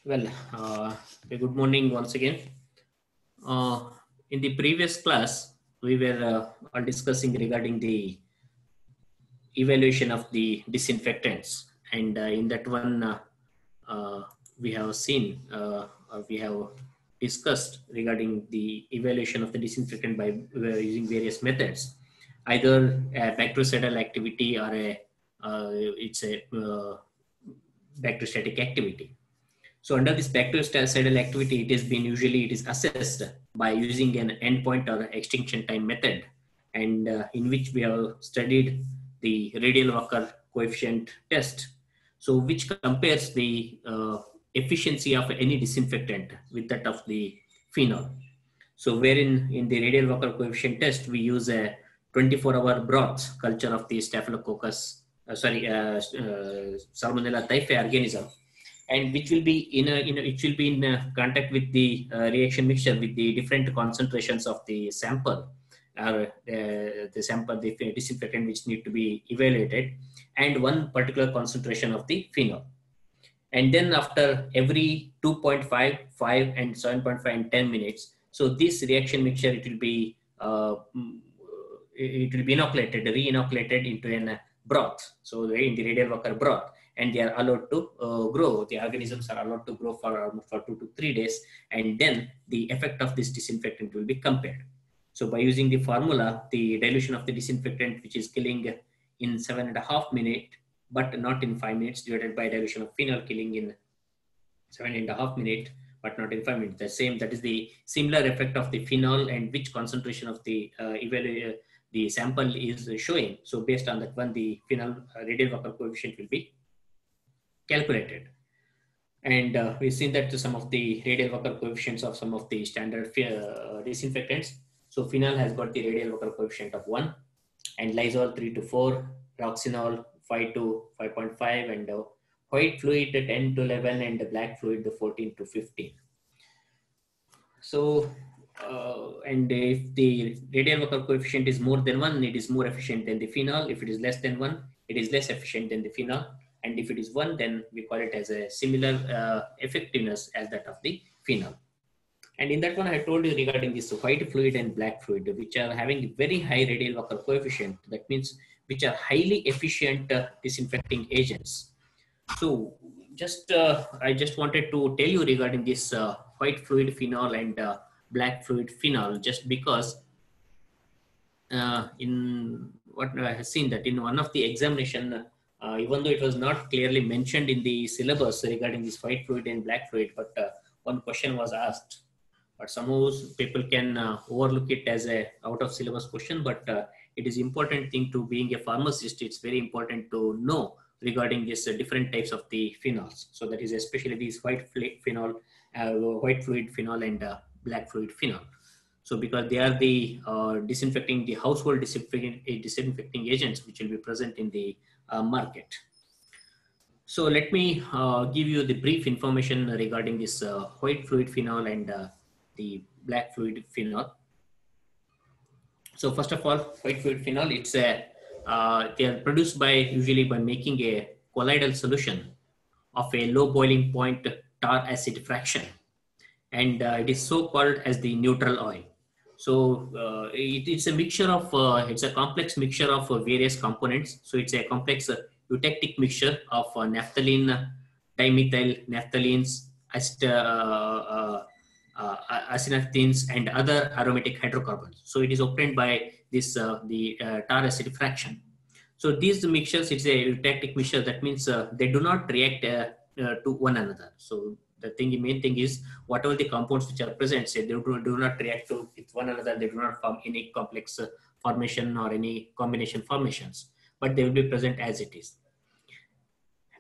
Well, good morning once again. Uh, in the previous class, we were all discussing regarding the evaluation of the disinfectants, and in that one, uh, we have seen, or we have discussed regarding the evaluation of the disinfectant by using various methods, either a bactericidal activity or it's a bacteriostatic activity. So under this bactericidal activity, it is assessed by using an endpoint or extinction time method, and in which we have studied the radial Walker coefficient test. So which compares the efficiency of any disinfectant with that of the phenol. So wherein in the radial Walker coefficient test, we use a 24-hour broth culture of the Staphylococcus, Salmonella typhi organism, and which will be it will be in contact with the reaction mixture with the different concentrations of the sample, or the sample, the disinfectant which need to be evaluated, and one particular concentration of the phenol. And then after every 2.5, 5 and 7.5 and 10 minutes, so this reaction mixture, it will be re-inoculated into a broth, so in the radial Walker broth, and they are allowed to grow. The organisms are allowed to grow for 2 to 3 days, and then the effect of this disinfectant will be compared. So by using the formula, the dilution of the disinfectant, which is killing in 7.5 minutes, but not in 5 minutes, divided by dilution of phenol killing in 7.5 minutes, but not in 5 minutes. The same, that is the similar effect of the phenol and which concentration of the the sample is showing. So based on that one, the phenol radial Walker coefficient will be calculated. And we've seen that some of the radial Walker coefficients of some of the standard disinfectants. So phenol has got the radial Walker coefficient of 1, and Lysol 3 to 4, Roxinol 5 to 5.5, and white fluid 10 to 11, and the black fluid the 14 to 15. So, and if the radial Walker coefficient is more than 1, it is more efficient than the phenol. If it is less than 1, it is less efficient than the phenol. And if it is 1, then we call it as a similar effectiveness as that of the phenol. And in that one, I told you regarding this white fluid and black fluid, which are having very high radial Walker coefficient. That means which are highly efficient disinfecting agents. So I just wanted to tell you regarding this white fluid phenol and black fluid phenol, just because in what I have seen that in one of the examination, even though it was not clearly mentioned in the syllabus regarding this white fluid and black fluid, but one question was asked. But somehow people can overlook it as a out of syllabus question, but it is important thing to being a pharmacist. It's very important to know regarding this different types of the phenols. So that is especially these white fluid phenol and black fluid phenol. So because they are the disinfecting, the household disinfecting agents which will be present in the market. So let me give you the brief information regarding this white fluid phenol and the black fluid phenol. So first of all, white fluid phenol, it's a they are produced usually by making a colloidal solution of a low boiling point tar acid fraction, and it is so called as the neutral oil. So it's a mixture of it's a complex mixture of various components. So it's a complex eutectic mixture of naphthalene, dimethyl naphthalenes, acinaphthines, and other aromatic hydrocarbons. So it is obtained by this the tar acid fraction. So these mixtures, it's a eutectic mixture. That means they do not react to one another. So the main thing is whatever the compounds which are present, say they do not react to with one another. They do not form any complex formation or any combination formations, but they will be present as it is.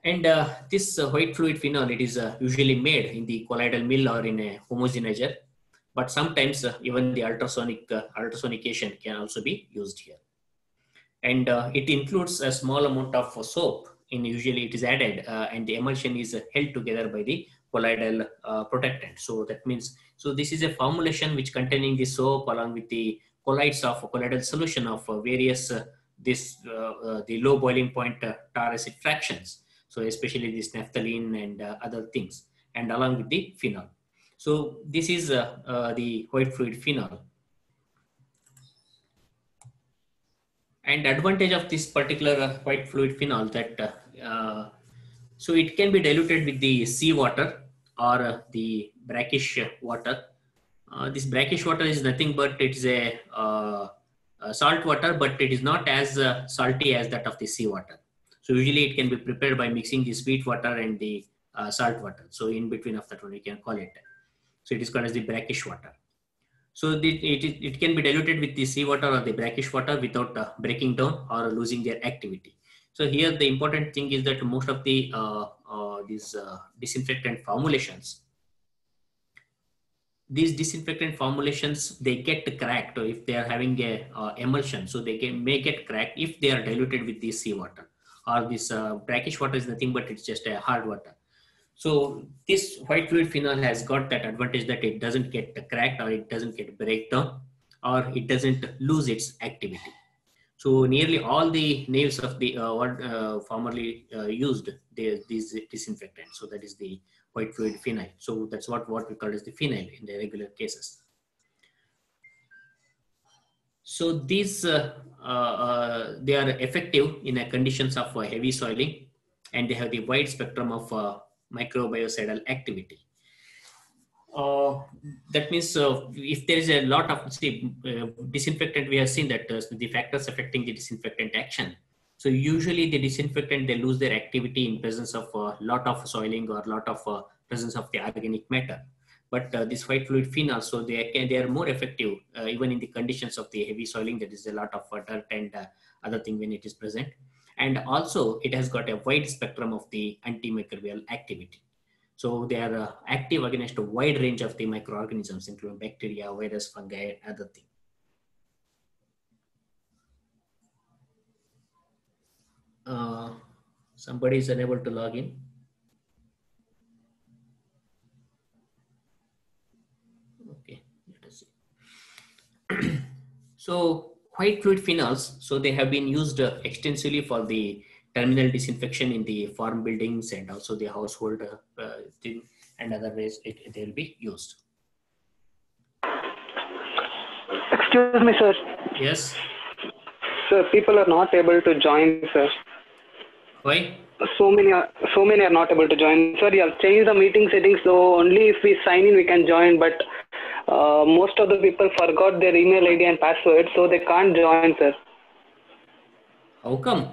And this white fluid phenol, it is usually made in the colloidal mill or in a homogenizer, but sometimes even the ultrasonication can also be used here. And it includes a small amount of soap. Usually it is added, and the emulsion is held together by the colloidal protectant. So that means, so this is a formulation which containing the soap along with the colloids of colloidal solution of various the low boiling point tar acid fractions. So especially this naphthalene and other things. and along with the phenol. So this is the white fluid phenol. And advantage of this particular white fluid phenol that so it can be diluted with the seawater or the brackish water. This brackish water is nothing but it's a salt water, but it is not as salty as that of the seawater. So usually it can be prepared by mixing the sweet water and the salt water. So in between of that one, we can call it. So it is called as the brackish water. So it can be diluted with the seawater or the brackish water without breaking down or losing their activity. So here the important thing is that most of the these disinfectant formulations, they get cracked if they are having a emulsion. So they may get cracked if they are diluted with the seawater, or this brackish water is nothing but it's just a hard water. So this white fluid phenol has got that advantage that it doesn't get cracked, or it doesn't get breakdown, or it doesn't lose its activity. So nearly all the nails of the formerly used these disinfectants. So that is the white fluid phenol. So that's what we call as the phenol in the regular cases. So these they are effective in conditions of heavy soiling, and they have the wide spectrum of microbiocidal activity. That means if there is a lot of disinfectant, we have seen that the factors affecting the disinfectant action. So usually the disinfectant, they lose their activity in presence of a lot of soiling or lot of presence of the organic matter. But this white fluid phenol, so they are more effective even in the conditions of the heavy soiling. There is a lot of dirt and other thing when it is present. And also it has got a wide spectrum of the antimicrobial activity. So they are active against a wide range of the microorganisms, including bacteria, virus, fungi, and other things. Somebody is unable to log in. Okay, let us see. So white fluid phenols, so they have been used extensively for the terminal disinfection in the farm buildings and also the household thing, and other ways they will be used. Excuse me, sir. Yes. Sir, people are not able to join, sir. Why? So many are not able to join. Sir, you have changed the meeting settings, so only if we sign in we can join. But most of the people forgot their email ID and password, so they can't join, sir. How come?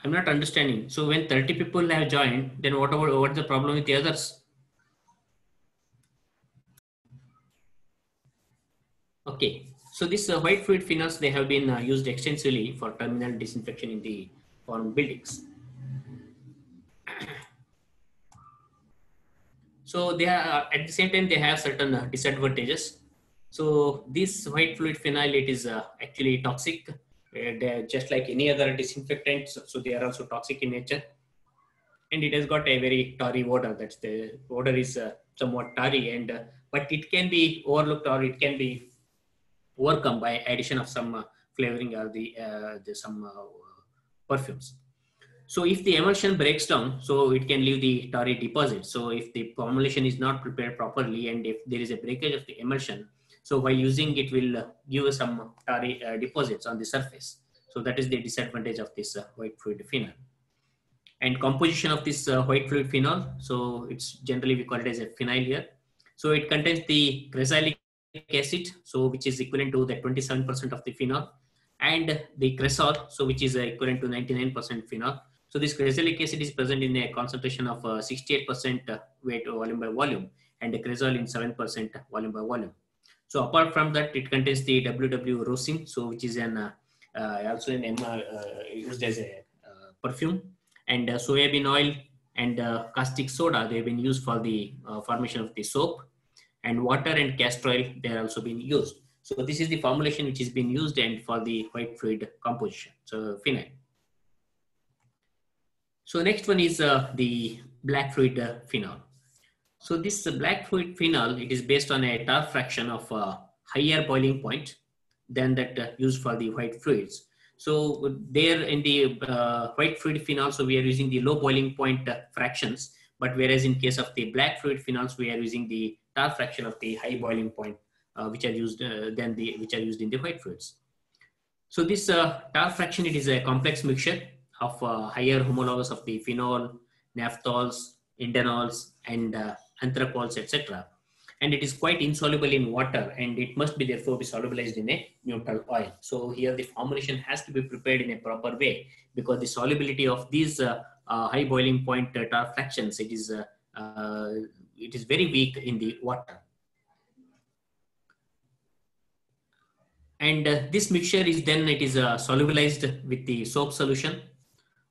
I'm not understanding. So when 30 people have joined, then what's the problem with the others? Okay, so this white fluid phenols, they have been used extensively for terminal disinfection in the farm buildings. So they are at the same time they have certain disadvantages. So this white fluid phenol, it is actually toxic. They're just like any other disinfectants, so they are also toxic in nature. And it has got a very tarry odor. That's the odor is somewhat tarry, and but it can be overlooked or it can be overcome by addition of some flavoring or some perfumes. So if the emulsion breaks down, so it can leave the tarry deposit. So if the formulation is not prepared properly, and if there is a breakage of the emulsion, so while using it will give us some tarry deposits on the surface. So that is the disadvantage of this white fluid phenol. And composition of this white fluid phenol, so it's generally we call it as a phenyl here. So it contains the cressylic acid, so which is equivalent to the 27% of the phenol, and the cresol, so which is equivalent to 99% phenol. So this cressylic acid is present in a concentration of 68% weight volume by volume, and the cresol in 7% volume by volume. So apart from that, it contains the WW rosin, so which is an also used as a perfume, and soybean oil and caustic soda. They have been used for the formation of the soap, and water and castor oil, they are also being used. So this is the formulation which is being used and for the white fluid composition, so phenyl. So next one is the black fluid phenol. So this black fluid phenol, it is based on a tar fraction of higher boiling point than that used for the white fluids. So there in the white fluid phenols, so we are using the low boiling point fractions, but whereas in case of the black fluid phenols, we are using the tar fraction of the high boiling point, which are used which are used in the white fluids. So this tar fraction, it is a complex mixture of higher homologues of the phenol, naphthals, indenols, and anthracols, etc. And it is quite insoluble in water, and it must be therefore be solubilized in a neutral oil. So here the formulation has to be prepared in a proper way, because the solubility of these high boiling point tar fractions, it is very weak in the water. And this mixture is then, it is solubilized with the soap solution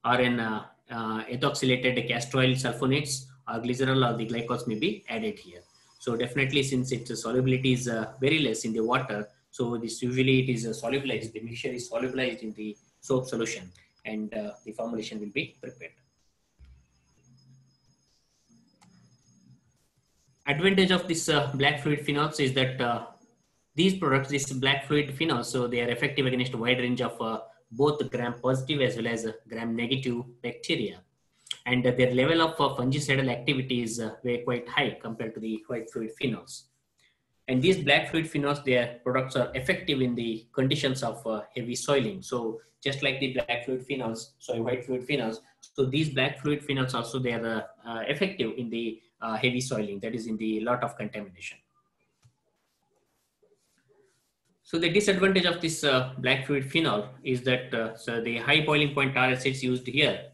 or an ethoxylated castor oil sulfonates, or glycerol or the glycols may be added here. So definitely, since its solubility is very less in the water, so this usually it is solubilized, the mixture is solubilized in the soap solution, and the formulation will be prepared. Advantage of this black fluid phenols is that these products, this black fluid phenols, so they are effective against a wide range of both gram-positive as well as gram-negative bacteria. And their level of fungicidal activity is quite high compared to the white fluid phenols. And these black fluid phenols, their products are effective in the conditions of heavy soiling. So just like the black fluid phenols, so white fluid phenols, so these black fluid phenols also, they are effective in the heavy soiling, that is in the lot of contamination. So the disadvantage of this black fluid phenol is that so the high boiling point tar acids used here,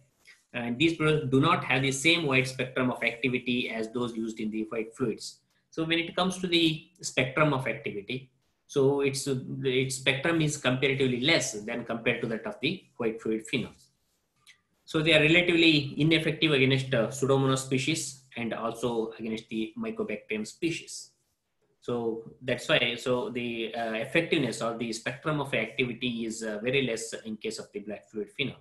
and these products do not have the same wide spectrum of activity as those used in the white fluids. So when it comes to the spectrum of activity, so its spectrum is comparatively less than compared to that of the white fluid phenols. So they are relatively ineffective against Pseudomonas species and also against the Mycobacterium species. So that's why, so the effectiveness or the spectrum of activity is very less in case of the black fluid phenol.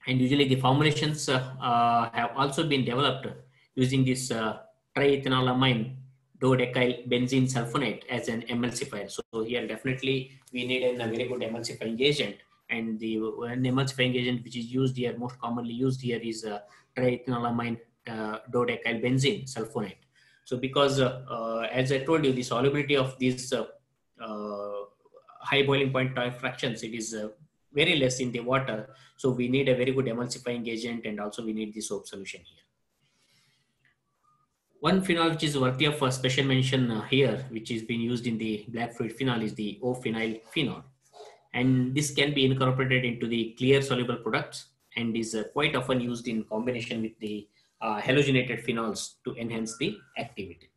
And usually the formulations have also been developed using this triethanolamine dodecyl benzene sulfonate as an emulsifier. So here definitely we need a very good emulsifying agent, and the emulsifying agent which is used here, most commonly used here, is triethanolamine dodecyl benzene sulfonate. So because as I told you, the solubility of these high boiling point fractions, it is very less in the water. So we need a very good emulsifying agent, and also we need the soap solution here. One phenol which is worthy of a special mention here, which is being used in the black fluid phenol, is the O-phenyl phenol. And this can be incorporated into the clear soluble products and is quite often used in combination with the halogenated phenols to enhance the activity.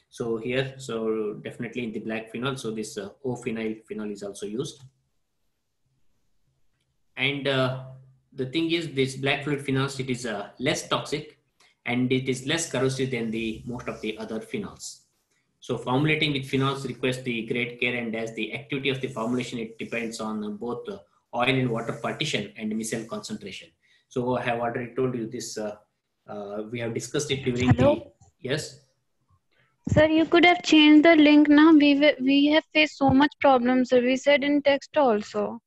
So here, so definitely in the black phenol, so this O-phenyl phenol is also used. And the thing is, this black fluid phenols, it is less toxic and it is less corrosive than the most of the other phenols. So formulating with phenols requires the great care, and as the activity of the formulation, it depends on both oil and water partition and micelle concentration. So I have already told you this, we have discussed it during the, yes? Sir, you could have changed the link now. We have faced so much problems, sir. We said in text also.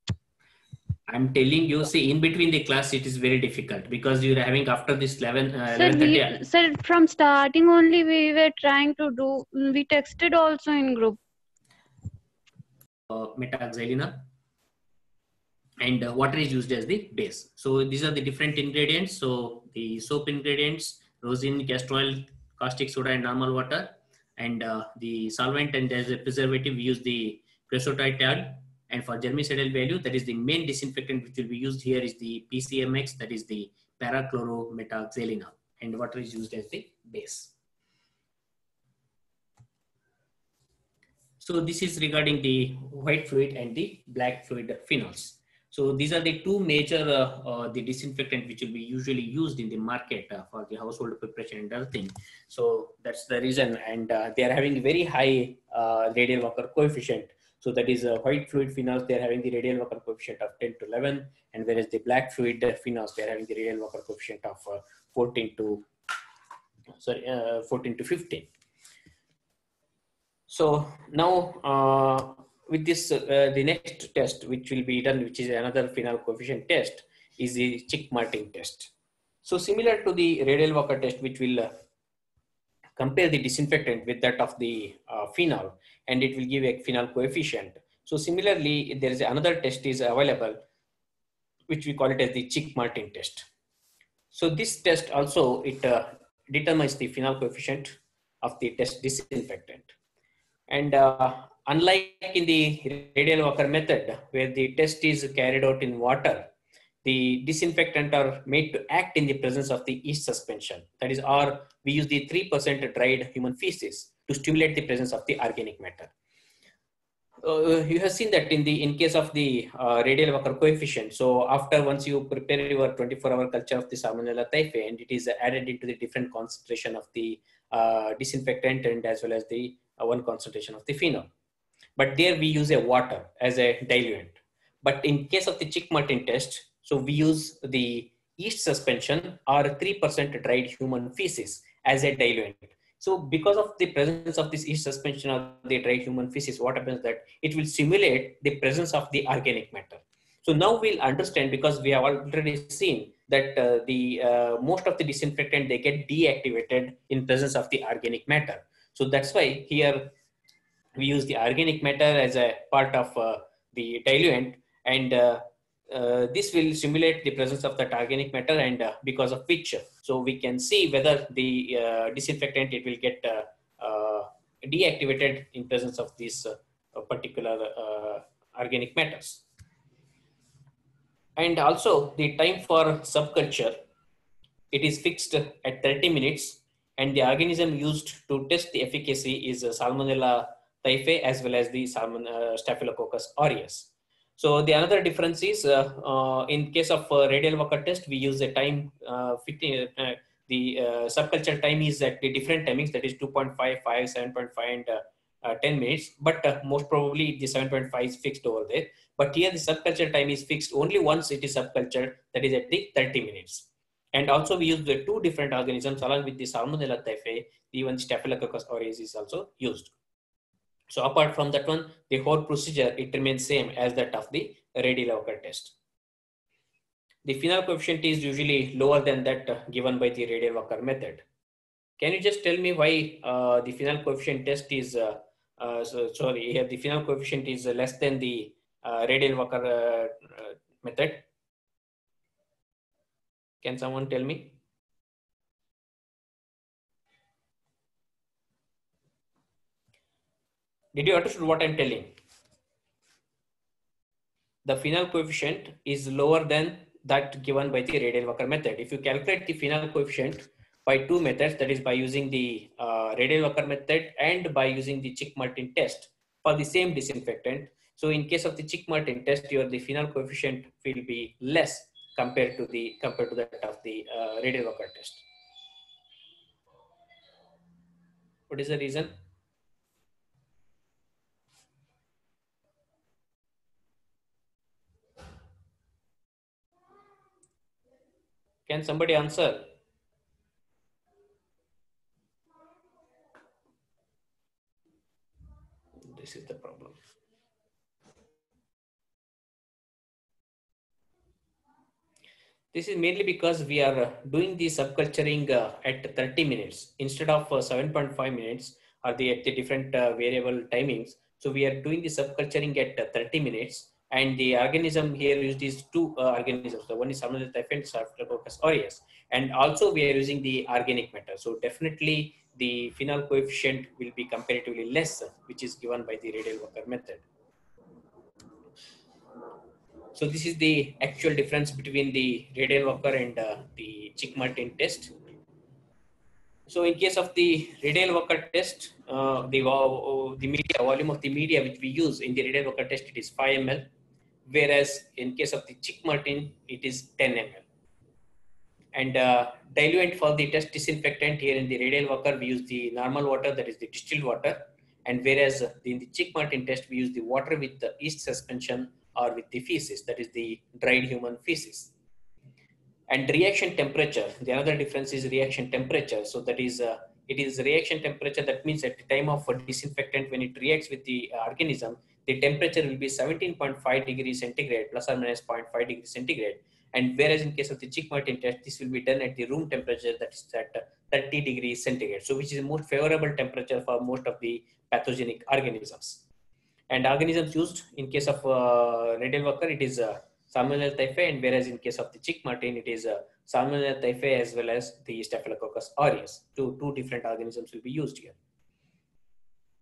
I'm telling you, see, in between the class, it is very difficult because you're having after this 11:30. Sir, from starting only we were trying to do, we texted also in group. Metaxylina, and water is used as the base. So these are the different ingredients. So the soap ingredients, rosin, castor oil, caustic soda, and normal water. And the solvent, and as a preservative, we use the creosote. And for germicidal value, that is the main disinfectant which will be used here is the PCMX, that is the parachlorometaxylina, and water is used as the base. So this is regarding the white fluid and the black fluid phenols. So these are the two major the disinfectant which will be usually used in the market for the household preparation and other thing. So that's the reason, and they are having very high radial Walker coefficient. So that is white fluid phenols, they are having the radial Walker coefficient of 10 to 11, and whereas the black fluid phenols, they are having the radial Walker coefficient of 14 to 15. So now with this, the next test which will be done, which is another phenol coefficient test, is the Chick-Martin test. So similar to the Radial-Walker test, which will compare the disinfectant with that of the phenol, and it will give a phenol coefficient. So similarly, there is another test is available, which we call it as the Chick-Martin test. So this test also, it determines the phenol coefficient of the test disinfectant. And unlike in the Radial-Walker method, where the test is carried out in water, the disinfectant are made to act in the presence of the yeast suspension. That is, or we use the 3% dried human feces to stimulate the presence of the organic matter. You have seen that in case of the Radial-Walker coefficient. So after once you prepare your 24-hour culture of the Salmonella typhi, and it is added into the different concentration of the disinfectant and as well as the one concentration of the phenol. But there we use a water as a diluent. But in case of the Chick-Martin test, so we use the yeast suspension or 3% dried human feces as a diluent. So because of the presence of this yeast suspension or the dried human feces, what happens that it will simulate the presence of the organic matter. So now we'll understand, because we have already seen that most of the disinfectant, they get deactivated in presence of the organic matter. So that's why here we use the organic matter as a part of the diluent, and this will simulate the presence of that organic matter, and because of which, so we can see whether the disinfectant, it will get deactivated in presence of these particular organic matters. And also the time for subculture, it is fixed at 30 minutes, and the organism used to test the efficacy is Salmonella typhi as well as the Staphylococcus aureus. So the another difference is in case of Radial-Walker test, we use the time the subculture time is at the different timings, that is 2.5, 5, 7.5, and 10 minutes. But most probably the 7.5 is fixed over there. But here the subculture time is fixed only once it is subcultured, that is at the 30 minutes. And also we use the two different organisms along with the Salmonella typhi, even Staphylococcus aureus is also used. So apart from that one, the whole procedure, it remains same as that of the Radial-Walker test. The phenol coefficient is usually lower than that given by the Radial-Walker method. Can you just tell me why the phenol coefficient test is, the phenol coefficient is less than the Radial-Walker method? Can someone tell me? Did you understand what I'm telling? The phenol coefficient is lower than that given by the Radial-Walker method. If you calculate the phenol coefficient by two methods, that is by using the Radial-Walker method and by using the Chick-Martin test for the same disinfectant. So in case of the Chick-Martin test, the phenol coefficient will be less compared to that of the Radial-Walker test. What is the reason? Can somebody answer? This is the problem. This is mainly because we are doing the subculturing at 30 minutes instead of 7.5 minutes or at the different variable timings. So we are doing the subculturing at 30 minutes, and the organism here used these two organisms. The one is Salmonella typhi and Staphylococcus aureus, and also we are using the organic matter. So definitely the phenol coefficient will be comparatively less, which is given by the Radial-Walker method. So this is the actual difference between the Radial-Walker and the Chick-Martin test. So in case of the Radial-Walker test, the volume of the media which we use in the Radial-Walker test, it is 5 ml, whereas in case of the Chick-Martin, it is 10 ml. And diluent for the test disinfectant here in the Radial-Walker, we use the normal water, that is the distilled water. And whereas in the Chick-Martin test, we use the water with the yeast suspension or with the feces, that is the dried human feces. And reaction temperature, the other difference is reaction temperature. So that is, it is reaction temperature. That means at the time of a disinfectant, when it reacts with the organism, the temperature will be 17.5 degrees centigrade plus or minus 0.5 degrees centigrade. And whereas in case of the Chick-Martin test, this will be done at the room temperature, that is at 30 degrees centigrade. So which is the most favorable temperature for most of the pathogenic organisms. And organisms used in case of radial worker, it is Salmonella typhi, and whereas in case of the Chick-Martin, it is Salmonella typhi as well as the Staphylococcus aureus. Two different organisms will be used here.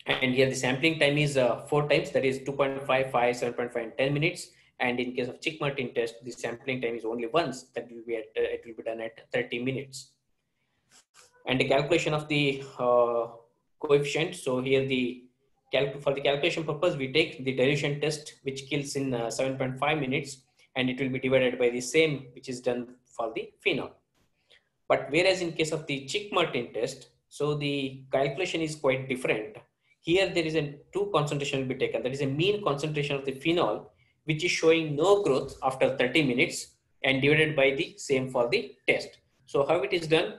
And here the sampling time is 4 times, that is 2.5, 5, 7.5, and 10 minutes. And in case of Chick-Martin test, the sampling time is only once, that will be at, it will be done at 30 minutes. And the calculation of the coefficient. So here for the calculation purpose, we take the dilution test, which kills in 7.5 minutes, and it will be divided by the same which is done for the phenol. But whereas in case of the Chick-Martin test, so the calculation is quite different. Here there is a 2 concentration will be taken. That is a mean concentration of the phenol, which is showing no growth after 30 minutes, and divided by the same for the test. So how it is done?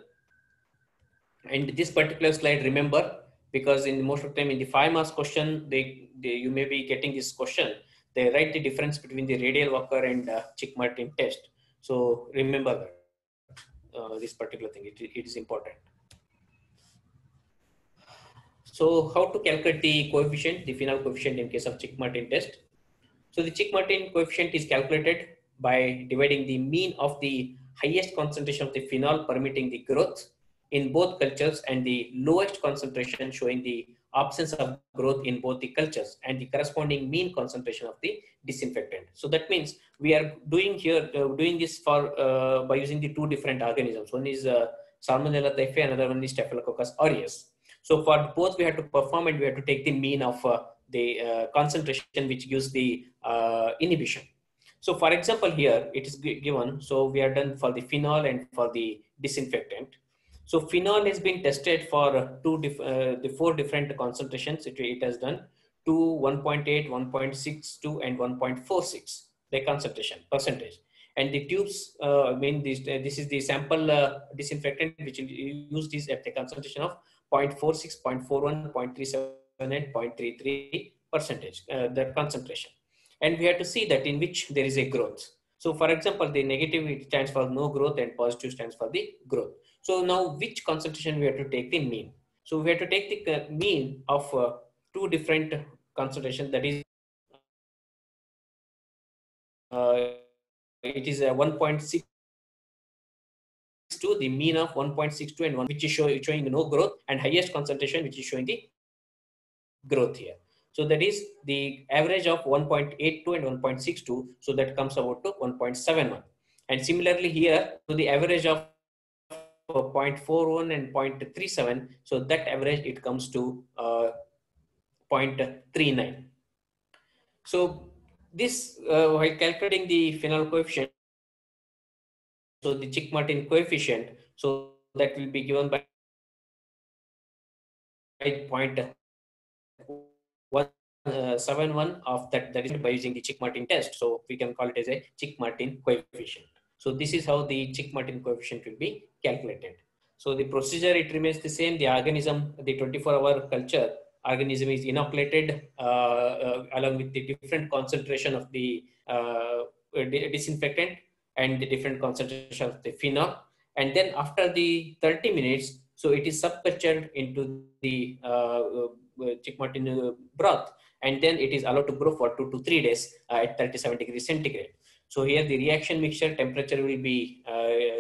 And this particular slide, remember, because in most of the time in the 5 marks question, you may be getting this question. They write the difference between the radial Walker and Chick-Martin test. So remember that this particular thing, it is important. So how to calculate the coefficient, the phenol coefficient in case of Chick-Martin test? So the Chick-Martin coefficient is calculated by dividing the mean of the highest concentration of the phenol permitting the growth in both cultures and the lowest concentration showing the absence of growth in both the cultures, and the corresponding mean concentration of the disinfectant. So that means we are doing here, doing this for by using the 2 different organisms. One is Salmonella typhi, another one is Staphylococcus aureus. So for both we have to perform, and we have to take the mean of the concentration which gives the inhibition. So for example, here it is given, so we are done for the phenol and for the disinfectant. So phenol has been tested for the 4 different concentrations. It has done 2, 1.8, 1.62, and 1.46, the concentration percentage. And the tubes, this is the sample disinfectant which will use this at the concentration of 0.46, 0.41, 0.37, and 0.33 percentage, that concentration. And we have to see that in which there is a growth. So for example, the negative, it stands for no growth, and positive stands for the growth. So now which concentration we have to take the mean? So we have to take the mean of 2 different concentrations, that is it is 1.62, the mean of 1.62 and 1, which is showing no growth, and highest concentration which is showing the growth here. So that is the average of 1.82 and 1.62. So that comes about to 1.71. And similarly here, to the average of 0.41 and 0.37. So that average, it comes to 0.39. So this, while calculating the phenol coefficient, so the Chick-Martin coefficient, so that will be given by 0.171 of that is by using the Chick-Martin test. So we can call it as a Chick-Martin coefficient. So this is how the Chick-Martin coefficient will be calculated. So the procedure, it remains the same. The organism, the 24-hour culture organism is inoculated along with the different concentration of the disinfectant and the different concentration of the phenol. And then after the 30 minutes, so it is subcultured into the Chick-Martin broth, and then it is allowed to grow for 2 to 3 days at 37 degrees centigrade. So here the reaction mixture temperature will be,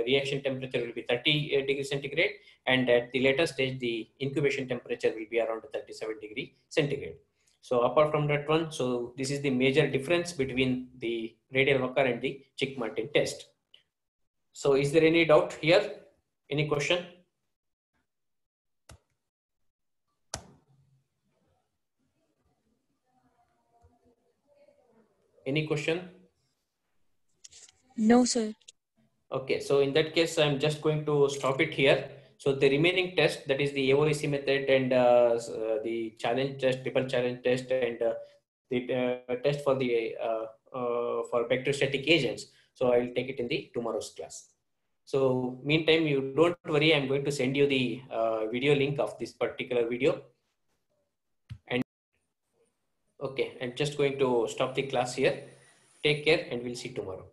reaction temperature will be 30 degrees centigrade, and at the later stage, the incubation temperature will be around 37 degrees centigrade. So apart from that one, so this is the major difference between the radial Walker and the Chick-Martin test. So is there any doubt here? Any question? Any question? No, sir. Okay, so in that case, I'm just going to stop it here. So the remaining test, that is the AOEC method and the challenge test, triple challenge test, and the test for the for bacteriostatic agents. So I will take it in the tomorrow's class. So meantime, you don't worry, I'm going to send you the video link of this particular video. And Okay, I'm just going to stop the class here. Take care and we'll see tomorrow.